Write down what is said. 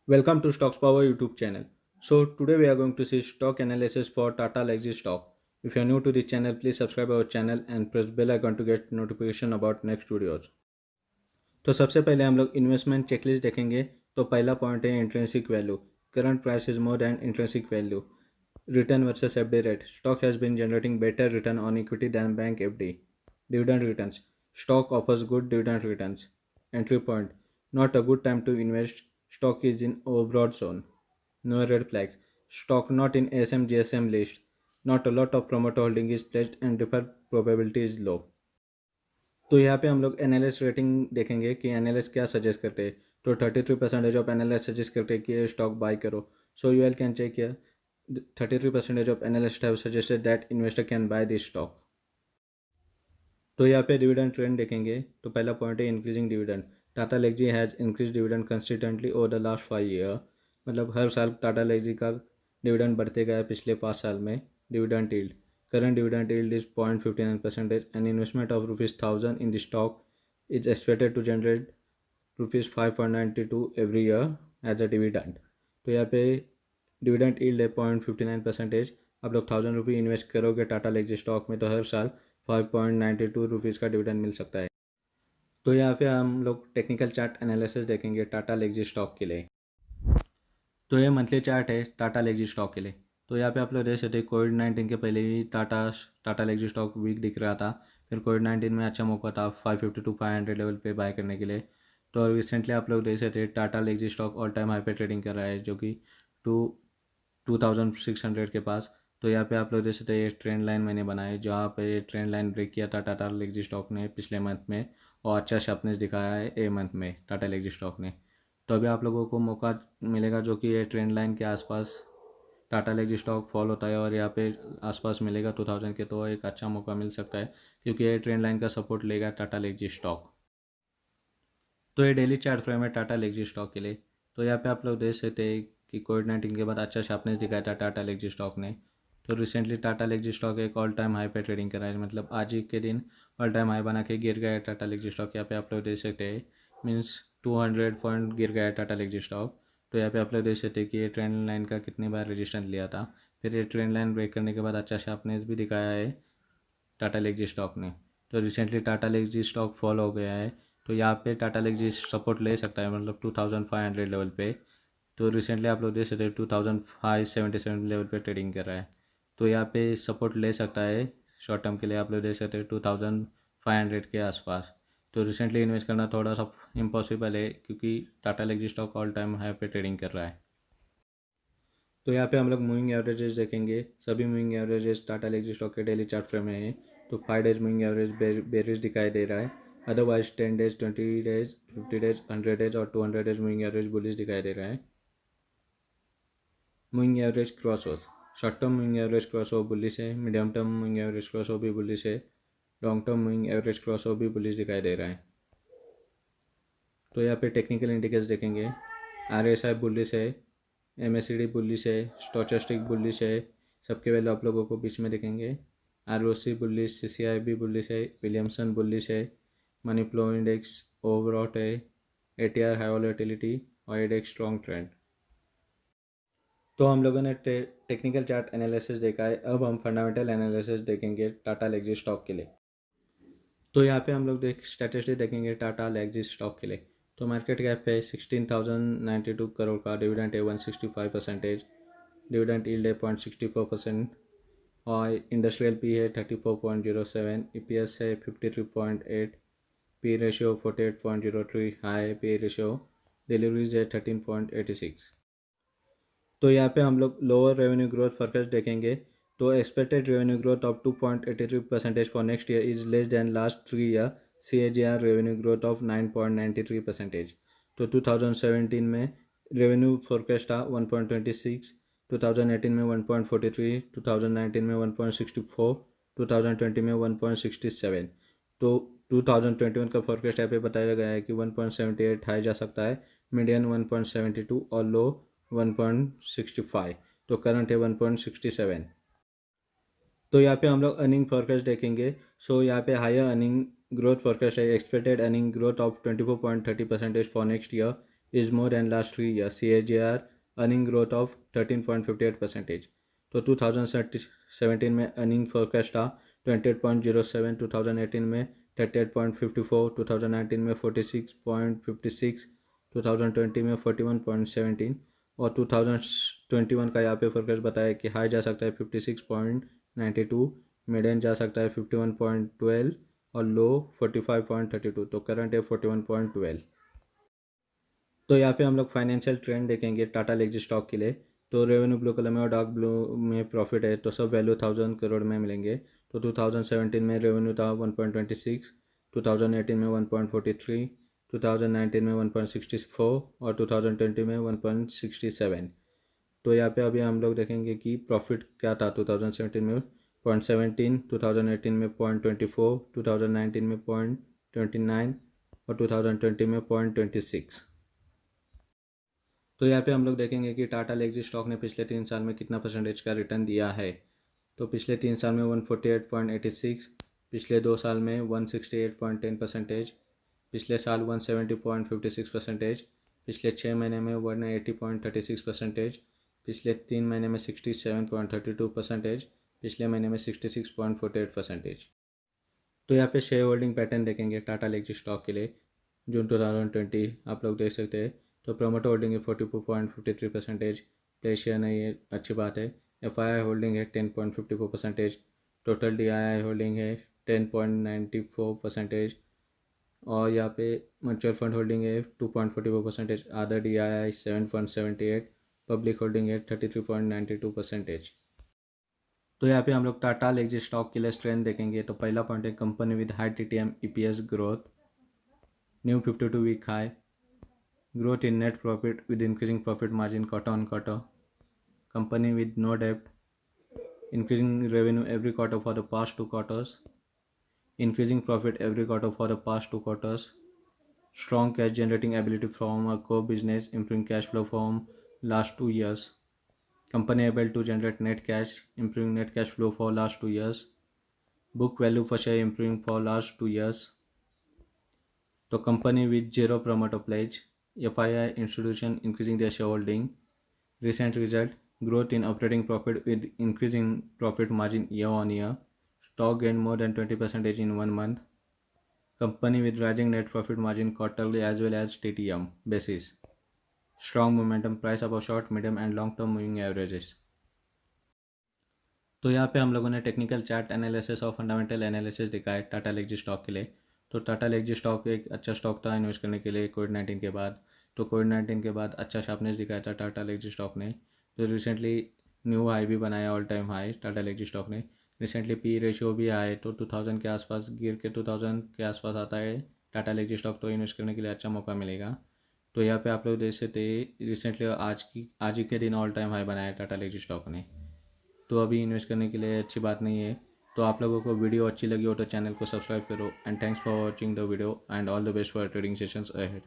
Welcome to Stocks Power YouTube channel. So today we are going to see stock analysis for Tata Legacy stock. If you are new to this channel, please subscribe our channel and press bell icon to get notification about next videos. तो सबसे पहले हम लोग investment checklist देखेंगे। तो पहला point है intrinsic value. Current price is more than intrinsic value. Return versus FD rate. Stock has been generating better return on equity than bank FD. Dividend returns. Stock offers good dividend returns. Entry point. Not a good time to invest. Stock is in overbought zone. No red flags. Stock not in ASM GSM list. Not a lot of promoter holding is pledged and deferred probability is low. तो यहाँ पे हम लोग analyst rating देखेंगे कि analyst क्या suggest करते हैं। तो 33% ऑफ एनालिस्ट सजेस्ट करते हैं कि ये स्टॉक बाय करो। So you all can check here 33% of analyst have suggested that investor can buy this stock. तो यहाँ पे डिविडेंड ट्रेंड देखेंगे। तो पहला पॉइंट है increasing dividend. Tata Elxsi has increase dividend consistently over the last 5 year. मतलब हर साल टाटा लेक्सी का डिविडेंड बढ़ते गया है पिछले 5 साल में। Dividend yield. Current dividend yield is 0.59%। An investment of ₹1000 in the stock is expected to generate ₹5.92 every year as a dividend. तो यहाँ पे डिविडेंड यील्ड है 0.59%। आप लोग ₹1000 इन्वेस्ट करोगे टाटा लेक्सी स्टॉक में तो हर साल ₹5.92 का डिविडेंड मिल सकता है। तो यहाँ पे हम लोग टेक्निकल चार्ट एनालिसिस देखेंगे टाटा लेक्सी स्टॉक के लिए। तो ये मंथली चार्ट है टाटा लेक्सी स्टॉक के लिए। तो यहाँ पे आप लोग देख सकते हैं कोविड-19 के पहले ही टाटा लेक्सी स्टॉक वीक दिख रहा था। फिर कोविड-19 में अच्छा मौका था 550 टू 500 लेवल पे बाय करने के लिए। तो रिसेंटली आप लोग देख सकते हैं Tata Elxsi stock all time high पे ट्रेडिंग कर रहा है जो कि 2600 के पास। तो यहाँ पे आप लोग देख सकते हैं ये ट्रेंड लाइन मैंने बनाया जहाँ पे ट्रेंड लाइन ब्रेक किया था टाटा लेक्सी स्टॉक ने पिछले मंथ में और अच्छा शार्पनेस दिखाया है ए मंथ में टाटा लेक्सी स्टॉक ने। तो अभी आप लोगों को मौका मिलेगा जो कि ये ट्रेंड लाइन के आसपास टाटा लेक्सी स्टॉक फॉल होता है और यहाँ पे आसपास मिलेगा 2000 के तो एक अच्छा मौका मिल सकता है क्योंकि ये ट्रेंड लाइन का सपोर्ट लेगा टाटा लेक्सी स्टॉक। तो ये डेली चार्ट फ्रेम है टाटा लेक्सी स्टॉक के लिए। तो यहाँ पे आप लोग देख सकते हैं कि कोविड-19 के बाद अच्छा शार्पनेस दिखाया था टाटा लेक्सी स्टॉक ने। तो रिसेंटली टाटा लेक्सी स्टॉक एक ऑल टाइम हाई पे ट्रेडिंग कर रहा है। मतलब आज ही के दिन ऑल टाइम हाई बना के गिर गया है टाटा लेक्सी स्टॉक। यहाँ पे आप लोग देख सकते हैं मीन्स 200 पॉइंट गिर गया है टाटा लेक्सी स्टॉक। तो यहाँ पे आप लोग देख सकते हैं कि ये ट्रेंड लाइन का कितनी बार रजिस्टेंस लिया था। फिर ये ट्रेंड लाइन ब्रेक करने के बाद अच्छा शार्पनेस भी दिखाया है टाटा लेक्सी स्टॉक ने। तो recently Tata Elxsi stock fall हो गया है। तो यहाँ पे टाटा लेक्सी सपोर्ट ले सकता है मतलब 2500 लेवल पे। तो रिसेंटली आप लोग देख सकते हैं 2577 लेवल पे ट्रेडिंग कर रहा है। तो यहाँ पे सपोर्ट ले सकता है शॉर्ट टर्म के लिए। आप लोग देख सकते हैं 2500 के आसपास। तो रिसेंटली इन्वेस्ट करना थोड़ा सा इम्पॉसिबल है क्योंकि Tata Elxsi stock all time high पे ट्रेडिंग कर रहा है। तो यहाँ पे हम लोग मूविंग एवरेजेस देखेंगे। सभी moving averages Tata Elxsi stock के डेली चार्ट फ्रेम में है। तो 5 डेज मूविंग एवरेज बेरिश दिखाई दे रहा है। Otherwise 10 days 20 days 50 days 100 days और 200 डेज मूविंग एवरेज बुलिश दिखाई दे रहा है। Moving average crossovers. Short term moving average crossover bullish है। Medium term moving average crossover भी बुलिश है। Long term moving average crossover भी bullish दिखाई दे रहा है। तो यहाँ पे टेक्निकल इंडिकेटर्स देखेंगे। RSI बुलिश है। MACD बुलिश है। स्टोचस्टिक बुलिश है। सबके वैल्यू आप लोगों को बीच में देखेंगे। ROC बुलिश, CCI भी बुलिश है। विलियमसन बुलिश है। मनी फ्लो इंडेक्स ओवरऑट है। ATR हाई वॉलेटिलिटी और इंडेक्स स्ट्रॉन्ग ट्रेंड। तो हम लोगों ने टेक्निकल चार्ट एनालिसिस देखा है। अब हम फंडामेंटल एनालिसिस देखेंगे टाटा लेक्सी स्टॉक के लिए। तो यहाँ पे हम लोग स्टैटिस्टिक देखेंगे टाटा लेक्सी स्टॉक के लिए। तो मार्केट कैप है 16,092 करोड़ का। डिविडेंड है 165%। डिविडेंड यील्ड है 0.64% और इंडस्ट्रियल पी है 34.07। EPS है 53.8। P ratio 48.03। High P ratio. Deliveries है 13.86। तो यहाँ पे हम लोग लोअर रेवेन्यू ग्रोथ फोरकास्ट देखेंगे। तो expected revenue growth of 2.83% for next year is less than last 3 year CAGR revenue growth of 9.93%। तो 2017 में रेवेन्यू फोरकास्ट था 1.26। 2018 में 1.43। 2019 में 1.64। 2020 में 1.67। तो 2021 का फोरकास्ट यहाँ पे बताया गया है कि 1.78 हाई जा सकता है। मीडियन 1.72 और लो 1.65। तो करंट है 1.67। तो यहाँ पे हम लोग अर्निंग फोरकास्ट देखेंगे। सो यहाँ पे हायर अर्निंग ग्रोथ फोरकास्ट है। Expected earning growth of 24.30% for next year is more than last 3 years CAGR earning growth of 13.58%. तो 2017 में अर्निंग फोरकास्ट था 28.07, 2018 में 38.54, 2019 में 46.56, 2020 में 41.17 और 2021 का यहाँ पे फोरकास्ट बताया कि हाई जा सकता है 56.92, मीडियन जा सकता है 51.12 और लो 45.32। तो करंट है 41.12। तो यहाँ पे हम लोग फाइनेंशियल ट्रेंड देखेंगे टाटा लेक्सी स्टॉक के लिए। तो रेवेन्यू ब्लू कलर में और डार्क ब्लू में प्रॉफिट है, तो सब वैल्यू 1000 करोड़ में मिलेंगे। तो 2017 में रेवेन्यू था 1.26, 2018 में 1.43, 2019 में 1.64 और 2020 में 1.67। तो यहाँ पे अभी हम लोग देखेंगे कि प्रॉफिट क्या था 2017 में 0.17, 2018 में 0.24, 2019 में 0.29 और 2020 में 0.26। तो यहाँ पे हम लोग देखेंगे कि टाटा लेक्सी स्टॉक ने पिछले 3 साल में कितना परसेंटेज का रिटर्न दिया है। तो पिछले 3 साल में 148.86, पिछले 2 साल में 168.10%, पिछले साल 170.56%, पिछले 6 महीने में 180.36%, पिछले 3 महीने में 67.32%, पिछले महीने में 66.48%। तो यहाँ पे शेयर होल्डिंग पैटर्न देखेंगे टाटा लेक्सी स्टॉक के लिए जून 2020 आप लोग देख सकते हैं। तो प्रोमोटर होल्डिंग है 44.53%, प्ले शेयर नहीं है, अच्छी बात है। FII होल्डिंग है 10.54%, टोटल DII होल्डिंग है 10.94% और यहाँ पे म्यूचुअल फंड होल्डिंग है 2.44%, अदर DII 7.78, पब्लिक होल्डिंग है 33.92%। तो यहाँ पे हम लोग टाटा लेक्सी स्टॉक के लिए स्ट्रेंथ देखेंगे। तो पहला पॉइंट है company with high TTM EPS growth, new 52 week high, growth in net profit with increasing profit margin quarter on quarter, company with no debt, increasing revenue every quarter for the past 2 quarters, increasing profit every quarter for the past 2 quarters, strong cash generating ability from a core business, improving cash flow from last 2 years, company able to generate net cash, improving net cash flow for last 2 years, book value per share improving for last 2 years. तो company with zero promoter pledge, FII institution increasing their shareholding, recent result, growth in operating profit with increasing profit margin year on year, stock gained more than 20% in 1 month, company with rising net profit margin quarterly as well as TTM basis, strong momentum, price above short, medium and long term moving averages. तो यहाँ पे हम लोगों ने technical chart analysis और fundamental analysis दिखाया Tata Elxsi stock के लिए। तो टाटा लेक्सी स्टॉक एक अच्छा स्टॉक था इन्वेस्ट करने के लिए कोविड-19 के बाद। तो कोविड-19 के बाद अच्छा शार्पनेस दिखाया था टाटा लेक्सी स्टॉक ने। तो रिसेंटली न्यू हाई भी बनाया, all time high Tata Elxsi stock ने। रिसेंटली पी रेशियो भी आए तो 2000 के आसपास गिर के 2000 के आसपास आता है टाटा लेक्सी स्टॉक, तो इन्वेस्ट करने के लिए अच्छा मौका मिलेगा। तो यहाँ पे आप लोग देख सकते रिसेंटली आज ही के दिन ऑल टाइम हाई बनाया टाटा लेक्सी स्टॉक ने। तो अभी इन्वेस्ट करने के लिए अच्छी बात नहीं है। तो आप लोगों को वीडियो अच्छी लगी हो तो चैनल को सब्सक्राइब करो and thanks for watching the video and all the best for trading sessions ahead.